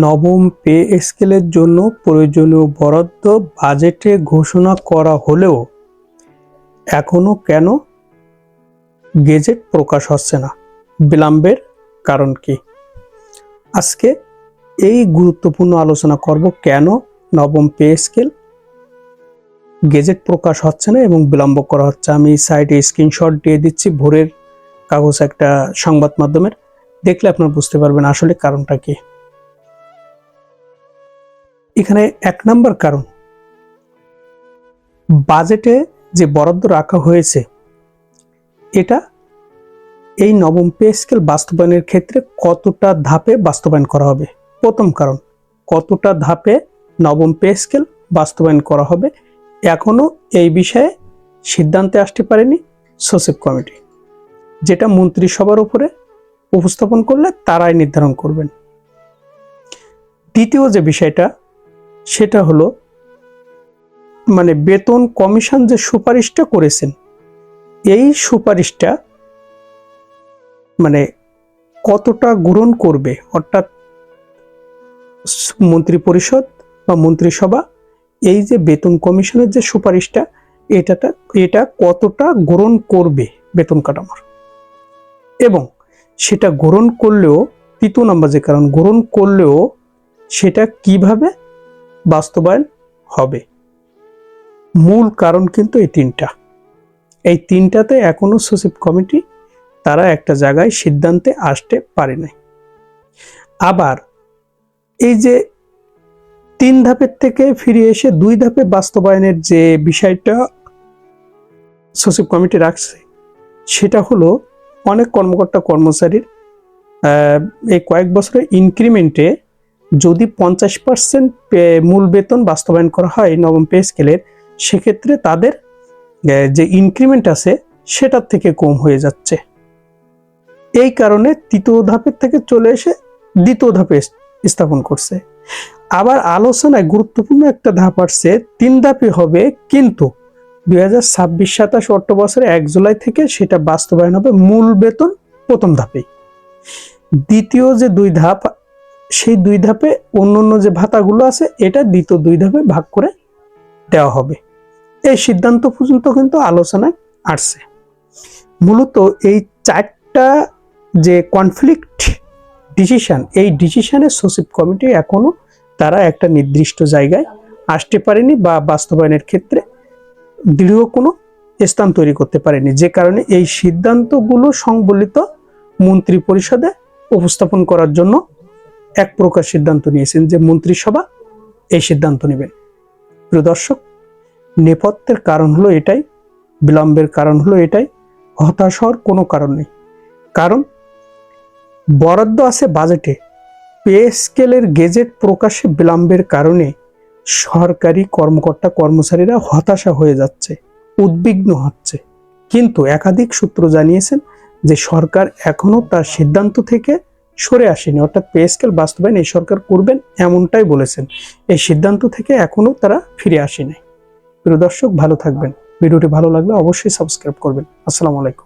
নবম পে স্কেলের জন্য প্রয়োজনীয় বরাদ্দ বাজেটে ঘোষণা করা হলেও এখনো কেন গেজেট প্রকাশ হচ্ছে না? বিলম্বের কারণ কি? আজকে এই গুরুত্বপূর্ণ আলোচনা করব কেন নবম পে স্কেল গেজেট প্রকাশ হচ্ছে না এবং বিলম্ব করা হচ্ছে। আমি সাইডে স্ক্রিনশট দিয়ে দিচ্ছি ভোরের কাগজ একটা সংবাদ মাধ্যমের, দেখলে আপনারা বুঝতে পারবেন আসলে কারণটা কি। এখানে 1 নম্বর কারণ, বাজেটে যে বরাদ্দ রাখা হয়েছে এটা এই নবম পে স্কেল বাস্তবায়নের ক্ষেত্রে কতটা ধাপে বাস্তবায়ন করা হবে। প্রথম কারণ, কতটা ধাপে নবম পে স্কেল বাস্তবায়ন করা হবে এখনো এই বিষয়ে সিদ্ধান্তে আসতে পারেনি সচিব কমিটি, যেটা মন্ত্রিসভার উপরে উপস্থাপন করলে তারাই নির্ধারণ করবেন। দ্বিতীয় যে বিষয়টা সেটা হলো বেতন কমিশন যে সুপারিশটা করেছেন এই সুপারিশটা কতটা গ্রহণ করবে, অর্থাৎ মন্ত্রী পরিষদ বা মন্ত্রিসভা এই যে বেতন কমিশনের যে সুপারিশটা এটা কতটা গ্রহণ করবে বেতন কাঠামোর, এবং সেটা গ্রহণ করলেও তৃতীয় নম্বর যে কারণ, গ্রহণ করলেও সেটা কিভাবে বাস্তবায়ন হবে। মূল কারণ কিন্তু এই তিনটাতে এখনো সচিব কমিটি তারা একটা জায়গায় সিদ্ধান্তে আসতে পারে নাই। আবার এই যে 3 ধাপের থেকে ফিরে এসে 2 ধাপে বাস্তবায়নের যে বিষয়টা সচিব কমিটি রাখছে সেটা হলো অনেক কর্মকর্তা কর্মচারীর এই কয়েক বছরের ইনক্রিমেন্টে যদি 50% মূল বেতন বাস্তবায়ন করা হয় নবম পে স্কেলের, সেক্ষেত্রে তাদের যে ইনক্রিমেন্ট আছে সেটার থেকে কম হয়ে যাচ্ছে। এই কারণে তৃতীয় ধাপের থেকে চলে এসে দ্বিতীয় ধাপে স্থাপন করছে। আবার আলোচনায় গুরুত্বপূর্ণ একটা ধাপ আসছে, 3 ধাপে হবে, কিন্তু 2026-27 অর্থ বছরে 1 জুলাই থেকে সেটা বাস্তবায়ন হবে মূল বেতন প্রথম ধাপে। দ্বিতীয় যে 2 ধাপ, সেই 2 ধাপে অন্যান্য যে ভাতাগুলো আছে এটা দ্বিতীয় 2 ধাপে ভাগ করে দেওয়া হবে। এই সিদ্ধান্ত পর্যন্ত কিন্তু আলোচনায় আসছে। মূলত এই 4টা যে কনফ্লিক্ট ডিসিশন, এই ডিসিশনের সচিব কমিটি এখনো তারা একটা নির্দিষ্ট জায়গায় আসতে পারেনি বা বাস্তবায়নের ক্ষেত্রে দৃঢ় কোনো স্থান তৈরি করতে পারেনি, যে কারণে এই সিদ্ধান্তগুলো সংবলিত মন্ত্রী পরিষদে উপস্থাপন করার জন্য এক প্রকার সিদ্ধান্ত নিয়েছেন যে মন্ত্রিসভা এই সিদ্ধান্ত নেবেন। প্রিয় দর্শক, নেপথ্যের কারণ হলো এটাই, বিলম্বের কারণ হলো এটাই, হতাশ হওয়ার কোনো কারণ নেই। কারণ বরাদ্দ আছে বাজেটে, পে স্কেলের গেজেট প্রকাশে বিলম্বের কারণে সরকারি কর্মকর্তা কর্মচারীরা হতাশা হয়ে যাচ্ছে, উদ্বিগ্ন হচ্ছে। কিন্তু একাধিক সূত্র জানিয়েছেন যে সরকার এখনো তার সিদ্ধান্ত থেকে সরে আসেনি, অর্থাৎ পে স্কেল বাস্তবায়ন এই সরকার করবেন এমনটাই বলেছেন। এই সিদ্ধান্ত থেকে এখনো তারা ফিরে আসেনি। প্রিয় দর্শক, ভালো থাকবেন। ভিডিওটি ভালো লাগলে অবশ্যই সাবস্ক্রাইব করবেন। আসসালামু আলাইকুম।